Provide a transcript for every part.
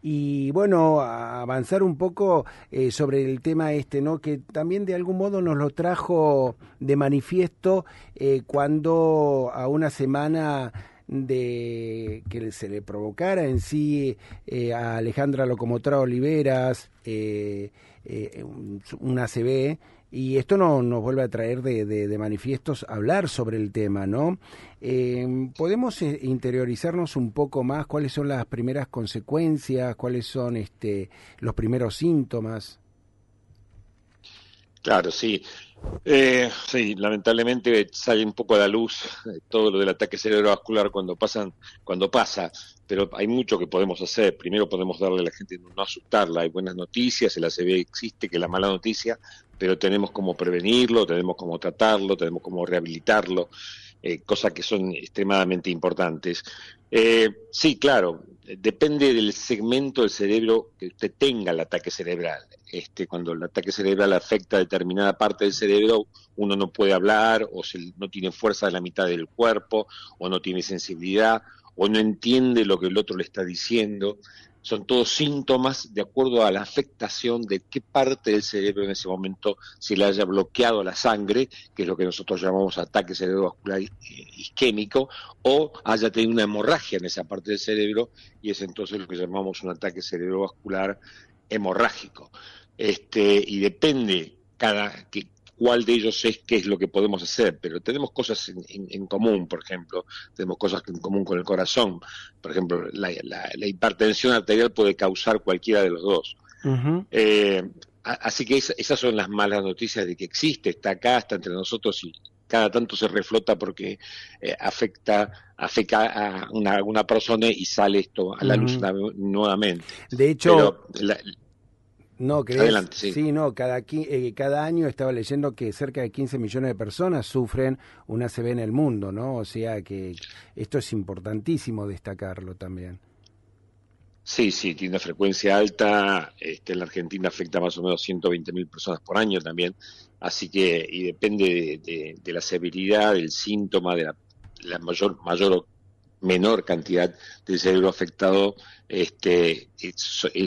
y bueno, a avanzar un poco sobre el tema este, ¿no? Que también de algún modo nos lo trajo de manifiesto cuando a una semana de que se le provocara en sí a Alejandra Locomotora Oliveras una ACV, y esto nos vuelve a traer de manifiestos hablar sobre el tema, ¿no? ¿Podemos interiorizarnos un poco más cuáles son las primeras consecuencias, cuáles son los primeros síntomas? Claro, sí. Sí, lamentablemente sale un poco a la luz todo lo del ataque cerebrovascular cuando pasa, pero hay mucho que podemos hacer. Primero podemos darle a la gente, no asustarla, hay buenas noticias, el ACV existe, que es la mala noticia, pero tenemos cómo prevenirlo, tenemos cómo tratarlo, tenemos cómo rehabilitarlo, cosas que son extremadamente importantes. Sí, claro, depende del segmento del cerebro que usted tenga el ataque cerebral. Cuando el ataque cerebral afecta a determinada parte del cerebro, uno no puede hablar, no tiene fuerza de la mitad del cuerpo, o no tiene sensibilidad, o no entiende lo que el otro le está diciendo. Son todos síntomas de acuerdo a la afectación de qué parte del cerebro en ese momento se le haya bloqueado la sangre, que es lo que nosotros llamamos ataque cerebrovascular isquémico, o haya tenido una hemorragia en esa parte del cerebro, y es entonces lo que llamamos un ataque cerebrovascular hemorrágico. Y depende cuál de ellos es qué es lo que podemos hacer, pero tenemos cosas en común, por ejemplo, tenemos cosas en común con el corazón. Por ejemplo, la hipertensión arterial puede causar cualquiera de los dos. Uh-huh. Así que esas son las malas noticias de que existe, está acá, está entre nosotros, y cada tanto se reflota porque afecta a una persona y sale esto a la luz Uh-huh. nuevamente. De hecho, Pero ¿no crees? adelante, sí. Sí, no, cada año estaba leyendo que cerca de 15 millones de personas sufren una ACV en el mundo, ¿no? O sea que esto es importantísimo destacarlo también. Sí, sí, tiene una frecuencia alta. En la Argentina afecta más o menos 120.000 personas por año también. Así que, y depende de la severidad, del síntoma, de la mayor o menor cantidad del cerebro afectado, es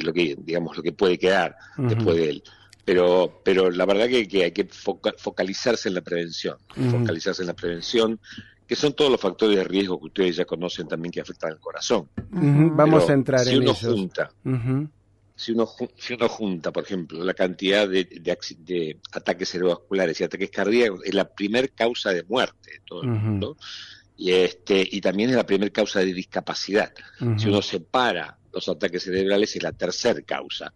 lo que, digamos, lo que puede quedar después Uh-huh. de él. Pero la verdad que hay que focalizarse en la prevención, Uh-huh. que son todos los factores de riesgo que ustedes ya conocen también que afectan al corazón. Uh-huh. Ujú. Vamos a Pero entrar en ellos. Uh-huh. si uno junta, por ejemplo, la cantidad de ataques cerebrovasculares y ataques cardíacos, es la primer causa de muerte de todo el Uh-huh. mundo, y también es la primera causa de discapacidad. Si Uh-huh. uno separa los ataques cerebrales, es la tercera causa.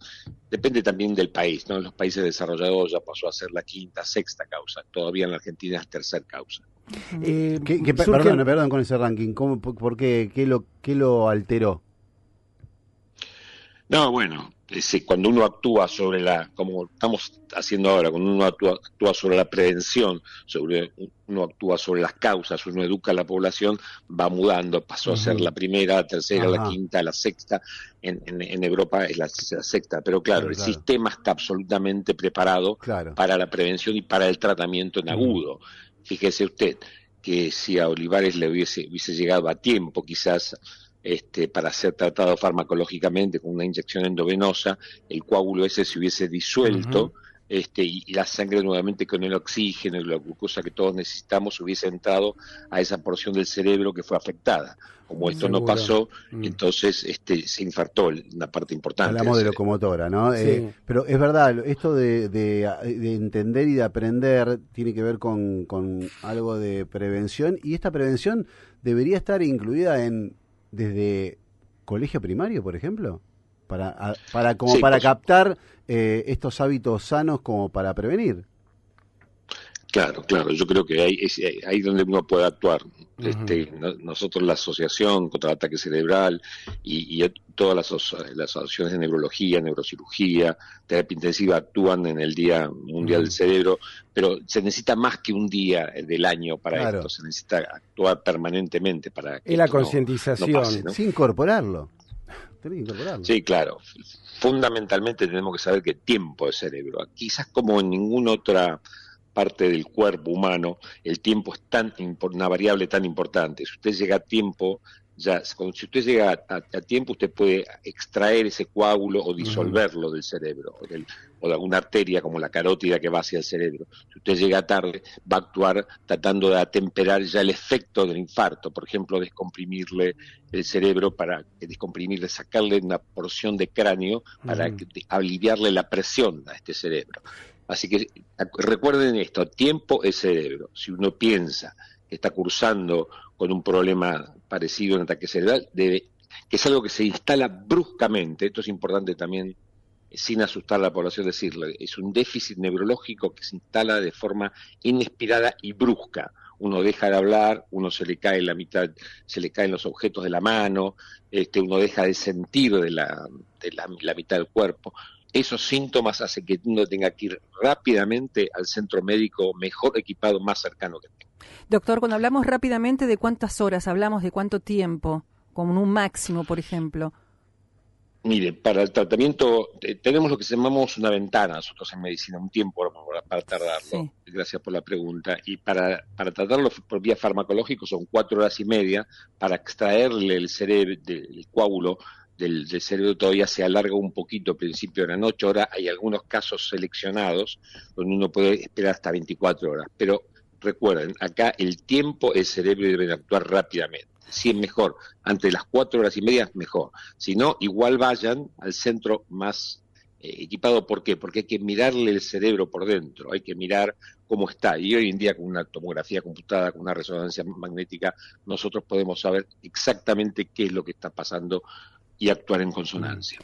Depende también del país, ¿no? En los países desarrollados ya pasó a ser la quinta, sexta causa. Todavía en la Argentina es tercera causa. Ujú. Surgen. Perdón con ese ranking. ¿Por qué? ¿Qué lo alteró? No, bueno, cuando uno actúa como estamos haciendo ahora, cuando uno actúa sobre la prevención, uno actúa sobre las causas, uno educa a la población, va mudando, pasó a ser Uh-huh. la primera, la tercera, la Ajá, quinta, la sexta, en Europa es la sexta, pero claro, claro, el claro, sistema está absolutamente preparado claro. para la prevención y para el tratamiento en Ujú. agudo. Fíjese usted que si a Olivares le hubiese llegado a tiempo, quizás para ser tratado farmacológicamente con una inyección endovenosa, el coágulo ese se hubiese Uh-huh. disuelto, y la sangre nuevamente con el oxígeno y la glucosa que todos necesitamos hubiese entrado a esa porción del cerebro que fue afectada. Como esto no Seguro. pasó, Mm. entonces se infartó una parte importante del Hablamos de cerebro. locomotora, ¿no? Sí. Pero es verdad, esto de entender y de aprender tiene que ver con algo de prevención, y esta prevención debería estar incluida desde colegio primario, por ejemplo, como Sí, para captar estos hábitos sanos como para prevenir. claro, claro, yo creo que es ahí donde uno puede actuar. Uh-huh. Nosotros, la Asociación contra el Ataque Cerebral y todas las asociaciones de neurología, neurocirugía, terapia intensiva actúan en el Día Mundial del Uh-huh. Cerebro, pero se necesita más que un día del año para esto, Claro, se necesita actuar permanentemente para que Es la esto no pase, concientización. ¿no? sí, incorporarlo. Tenés que incorporarlo. Sí, claro. Fundamentalmente tenemos que saber que tiempo es cerebro. Quizás como en ninguna otra parte del cuerpo humano, el tiempo es una variable tan importante. Si usted llega a tiempo, ya cuando, si usted llega a tiempo, usted puede extraer ese coágulo o disolverlo del cerebro, o de alguna arteria como la carótida que va hacia el cerebro. Si usted llega tarde, va a actuar tratando de atemperar ya el efecto del infarto, por ejemplo, descomprimirle el cerebro, descomprimirle, sacarle una porción de cráneo para aliviarle la presión a este cerebro. Así que recuerden esto, tiempo es cerebro. Si uno piensa que está cursando con un problema parecido a un ataque cerebral, que es algo que se instala bruscamente, esto es importante también, sin asustar a la población decirlo, es un déficit neurológico que se instala de forma inesperada y brusca. Uno deja de hablar, uno se le cae la mitad, se le caen los objetos de la mano, uno deja de sentir de la mitad del cuerpo. Esos síntomas hacen que uno tenga que ir rápidamente al centro médico mejor equipado, más cercano que tenga. Doctor, cuando hablamos rápidamente, ¿de cuántas horas hablamos? ¿De cuánto tiempo? Como un máximo, por ejemplo. Mire, para el tratamiento tenemos lo que llamamos una ventana nosotros en medicina, un tiempo para tardarlo. Sí. Gracias por la pregunta. Y para tratarlo por vía farmacológica son 4 horas y media. Para extraerle el cerebro, el coágulo del cerebro todavía se alarga un poquito, al principio eran 8 horas, hay algunos casos seleccionados donde uno puede esperar hasta 24 horas, pero recuerden, acá el tiempo, el cerebro debe actuar rápidamente. Si es mejor, antes de las 4 horas y media, mejor. Si no, igual vayan al centro más equipado. ¿Por qué? Porque hay que mirarle el cerebro por dentro, hay que mirar cómo está. Y hoy en día con una tomografía computada, con una resonancia magnética, nosotros podemos saber exactamente qué es lo que está pasando y actuar en consonancia.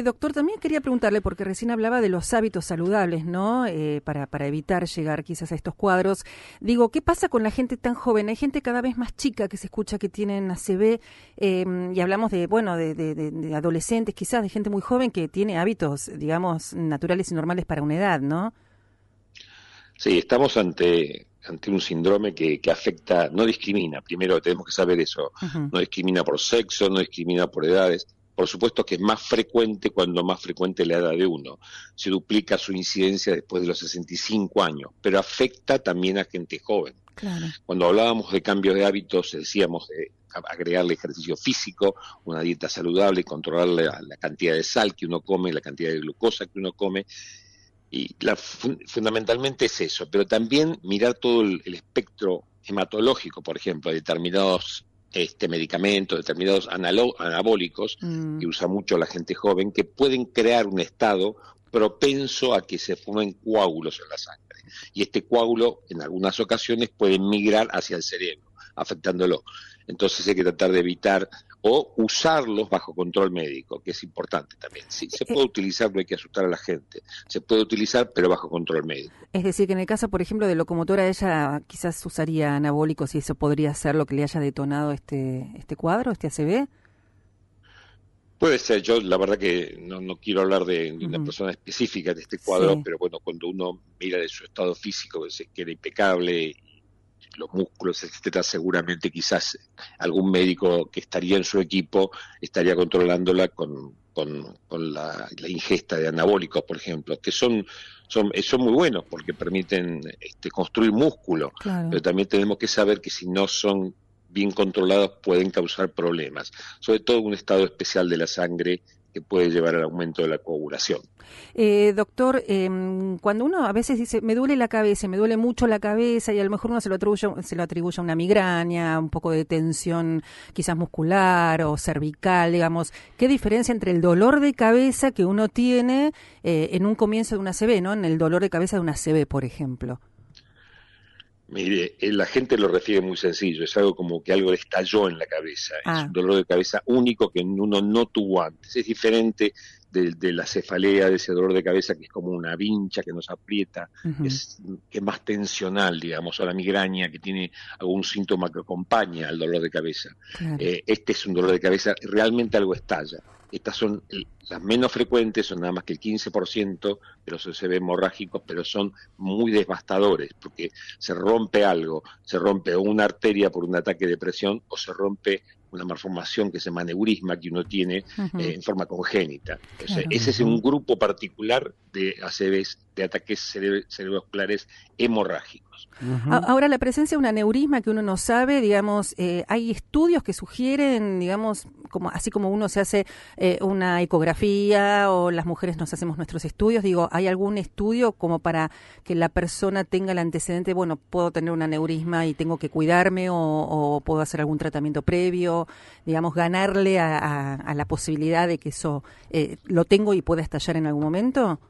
Doctor, también quería preguntarle, porque recién hablaba de los hábitos saludables, ¿no? Para evitar llegar quizás a estos cuadros. Digo, ¿qué pasa con la gente tan joven? Hay gente cada vez más chica que se escucha que tienen ACV, y hablamos de adolescentes, quizás de gente muy joven que tiene hábitos, digamos, naturales y normales para una edad, ¿no? Sí, estamos ante un síndrome que afecta, no discrimina, primero tenemos que saber eso, no discrimina por sexo, no discrimina por edades, por supuesto que es más frecuente cuando más frecuente la edad de uno, se duplica su incidencia después de los 65 años, pero afecta también a gente joven. Claro. Cuando hablábamos de cambios de hábitos, decíamos de agregarle ejercicio físico, una dieta saludable, controlar la cantidad de sal que uno come, la cantidad de glucosa que uno come. Y fundamentalmente es eso, pero también mirar todo el espectro hematológico, por ejemplo, determinados medicamentos, determinados anabólicos que usa mucho la gente joven, que pueden crear un estado propenso a que se formen coágulos en la sangre. Y este coágulo, en algunas ocasiones, puede migrar hacia el cerebro, afectándolo. Entonces hay que tratar de evitar o usarlos bajo control médico, que es importante también. Sí, se puede utilizar, no hay que asustar a la gente. Se puede utilizar, pero bajo control médico. Es decir, que en el caso, por ejemplo, de locomotora, ella quizás usaría anabólicos y eso podría ser lo que le haya detonado este cuadro, este ACV. Puede ser, yo la verdad que no quiero hablar de una persona específica de este cuadro, pero bueno, cuando uno mira de su estado físico, que era impecable, los músculos, etcétera, seguramente quizás algún médico que estaría en su equipo estaría controlándola con la ingesta de anabólicos, por ejemplo, que son muy buenos porque permiten construir músculo, claro. Pero también tenemos que saber que si no son bien controlados pueden causar problemas, sobre todo un estado especial de la sangre que puede llevar al aumento de la coagulación. Doctor, cuando uno a veces dice, me duele la cabeza, me duele mucho la cabeza, y a lo mejor uno se lo atribuye a una migraña, un poco de tensión quizás muscular o cervical, digamos, ¿qué diferencia entre el dolor de cabeza que uno tiene en un comienzo de una ACV, ¿no? En el dolor de cabeza de una ACV, por ejemplo? Mire, la gente lo refiere muy sencillo, es algo como que algo le estalló en la cabeza, es un dolor de cabeza único que uno no tuvo antes, es diferente de la cefalea, de ese dolor de cabeza que es como una vincha que nos aprieta, que es más tensional, digamos, o la migraña que tiene algún síntoma que acompaña al dolor de cabeza. Claro. Este es un dolor de cabeza, realmente algo estalla. Estas son las menos frecuentes, son nada más que el 15% de los ACV hemorrágicos, pero son muy devastadores, porque se rompe algo, se rompe una arteria por un ataque de presión, o se rompe una malformación que se llama aneurisma que uno tiene en forma congénita. Claro. Ese es un grupo particular de ACVs de ataques cerebrovasculares hemorrágicos. Ahora, la presencia de un aneurisma que uno no sabe, digamos, hay estudios que sugieren, digamos, así como uno se hace una ecografía o las mujeres nos hacemos nuestros estudios, digo, ¿hay algún estudio como para que la persona tenga el antecedente, bueno, puedo tener un aneurisma y tengo que cuidarme o puedo hacer algún tratamiento previo, digamos, ganarle a la posibilidad de que eso lo tengo y pueda estallar en algún momento?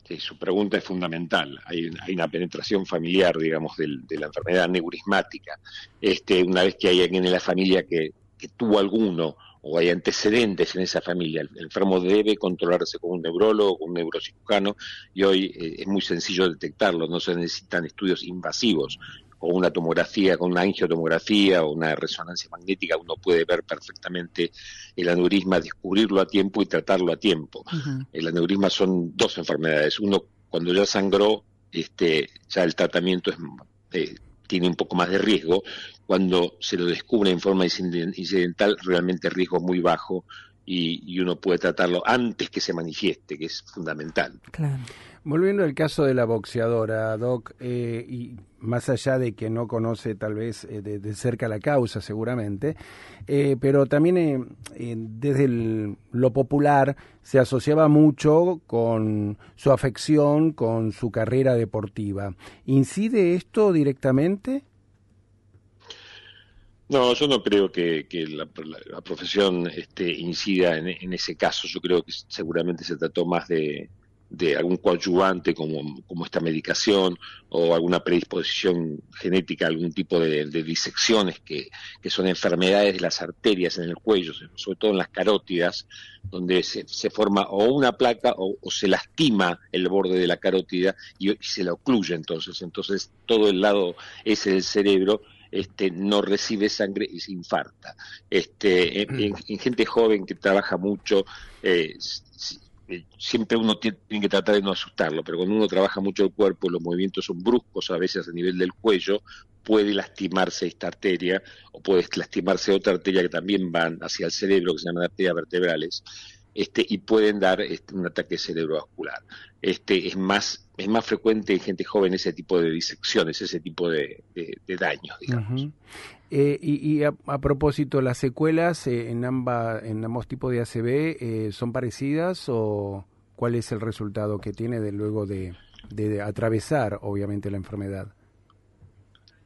Sí, su pregunta es fundamental. Hay una penetración familiar, digamos, de la enfermedad aneurismática. Una vez que hay alguien en la familia que tuvo alguno o hay antecedentes en esa familia, el enfermo debe controlarse con un neurólogo, con un neurocirujano, y hoy es muy sencillo detectarlo, no se necesitan estudios invasivos. Con una tomografía, con una angiotomografía o una resonancia magnética, uno puede ver perfectamente el aneurisma, descubrirlo a tiempo y tratarlo a tiempo. El aneurisma son dos enfermedades. Uno, cuando ya sangró, ya el tratamiento tiene un poco más de riesgo. Cuando se lo descubre en forma incidental, realmente el riesgo es muy bajo y uno puede tratarlo antes que se manifieste, que es fundamental. Claro. Volviendo al caso de la boxeadora, Doc, y más allá de que no conoce tal vez de cerca la causa seguramente, pero también desde lo popular se asociaba mucho con su afección, con su carrera deportiva. ¿Incide esto directamente? No, yo no creo que la profesión incida en ese caso. Yo creo que seguramente se trató más de algún coadyuvante como esta medicación o alguna predisposición genética, algún tipo de disecciones que son enfermedades de las arterias en el cuello, sobre todo en las carótidas, donde se forma o una placa o se lastima el borde de la carótida y se la ocluye entonces todo el lado ese del cerebro no recibe sangre y se infarta. En gente joven que trabaja mucho, siempre uno tiene que tratar de no asustarlo, pero cuando uno trabaja mucho el cuerpo, los movimientos son bruscos a veces a nivel del cuello, puede lastimarse esta arteria o puede lastimarse otra arteria que también van hacia el cerebro, que se llaman arterias vertebrales, y pueden dar un ataque cerebrovascular. Es más frecuente en gente joven ese tipo de disecciones, ese tipo de daños, digamos. Uh-huh. Y a propósito, ¿las secuelas en ambos tipos de ACV son parecidas o cuál es el resultado que tiene luego de atravesar, obviamente, la enfermedad?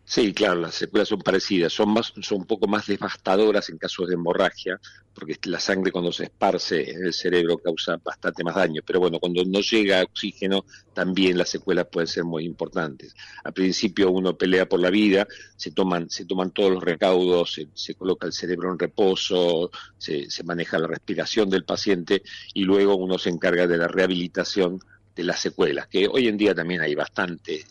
Sí, claro, las secuelas son parecidas, son un poco más devastadoras en casos de hemorragia, porque la sangre cuando se esparce en el cerebro causa bastante más daño, pero bueno, cuando no llega oxígeno también las secuelas pueden ser muy importantes. Al principio uno pelea por la vida, se toman todos los recaudos, se coloca el cerebro en reposo, se maneja la respiración del paciente y luego uno se encarga de la rehabilitación de las secuelas, que hoy en día también hay bastante.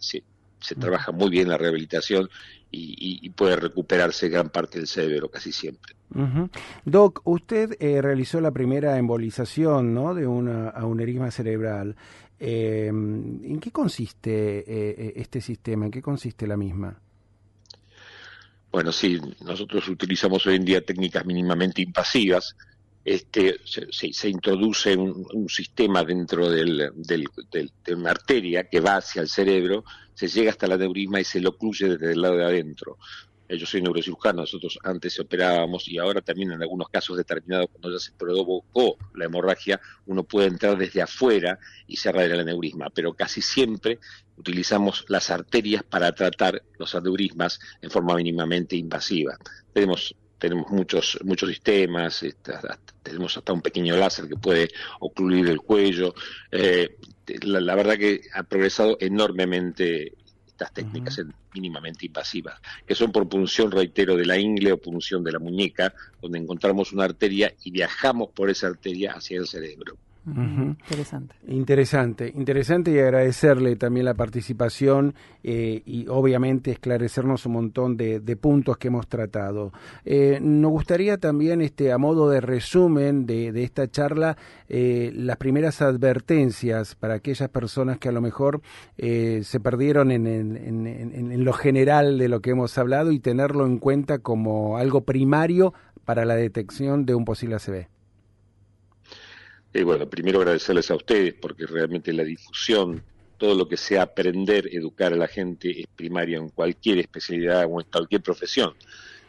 Se trabaja muy bien la rehabilitación y puede recuperarse gran parte del cerebro casi siempre. Uh-huh. Doc, usted realizó la primera embolización, ¿no?, de un aneurisma cerebral. ¿En qué consiste este sistema? ¿En qué consiste la misma? Bueno, sí, nosotros utilizamos hoy en día técnicas mínimamente invasivas. Se introduce un sistema dentro de una arteria que va hacia el cerebro, se llega hasta el aneurisma y se lo ocluye desde el lado de adentro. Yo soy neurocirujano, nosotros antes operábamos y ahora también en algunos casos determinados, cuando ya se provocó la hemorragia, uno puede entrar desde afuera y cerrar el aneurisma, pero casi siempre utilizamos las arterias para tratar los aneurismas en forma mínimamente invasiva. Tenemos muchos sistemas, tenemos hasta un pequeño láser que puede ocluir el cuello. La verdad que ha progresado enormemente estas técnicas mínimamente invasivas, que son por punción, reitero, de la ingle o punción de la muñeca, donde encontramos una arteria y viajamos por esa arteria hacia el cerebro. Uh-huh. Interesante. Interesante y agradecerle también la participación y obviamente esclarecernos un montón de puntos que hemos tratado. Nos gustaría también, a modo de resumen de esta charla, las primeras advertencias para aquellas personas que a lo mejor se perdieron en lo general de lo que hemos hablado y tenerlo en cuenta como algo primario para la detección de un posible ACV. Y bueno, primero agradecerles a ustedes porque realmente la difusión, todo lo que sea aprender, educar a la gente es primario en cualquier especialidad o en cualquier profesión.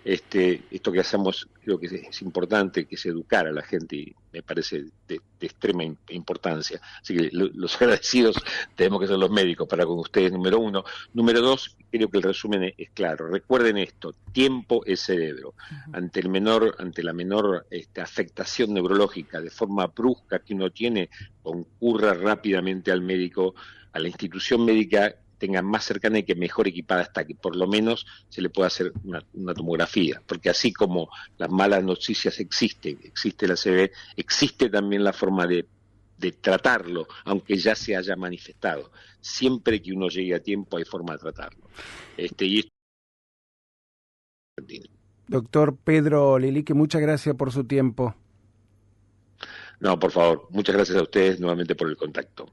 Esto que hacemos creo que es importante, que es educar a la gente y me parece de extrema importancia. Así que los agradecidos tenemos que ser los médicos para con ustedes, número uno. Número dos, creo que el resumen es claro. Recuerden esto, tiempo es cerebro. Ante la menor afectación neurológica de forma brusca que uno tiene, concurra rápidamente al médico, a la institución médica tenga más cercana y que mejor equipada está, que por lo menos se le pueda hacer una tomografía, porque así como las malas noticias existe la CB, existe también la forma de tratarlo, aunque ya se haya manifestado. Siempre que uno llegue a tiempo hay forma de tratarlo. Y esto... Doctor Pedro Lilique, muchas gracias por su tiempo. No, por favor, muchas gracias a ustedes nuevamente por el contacto.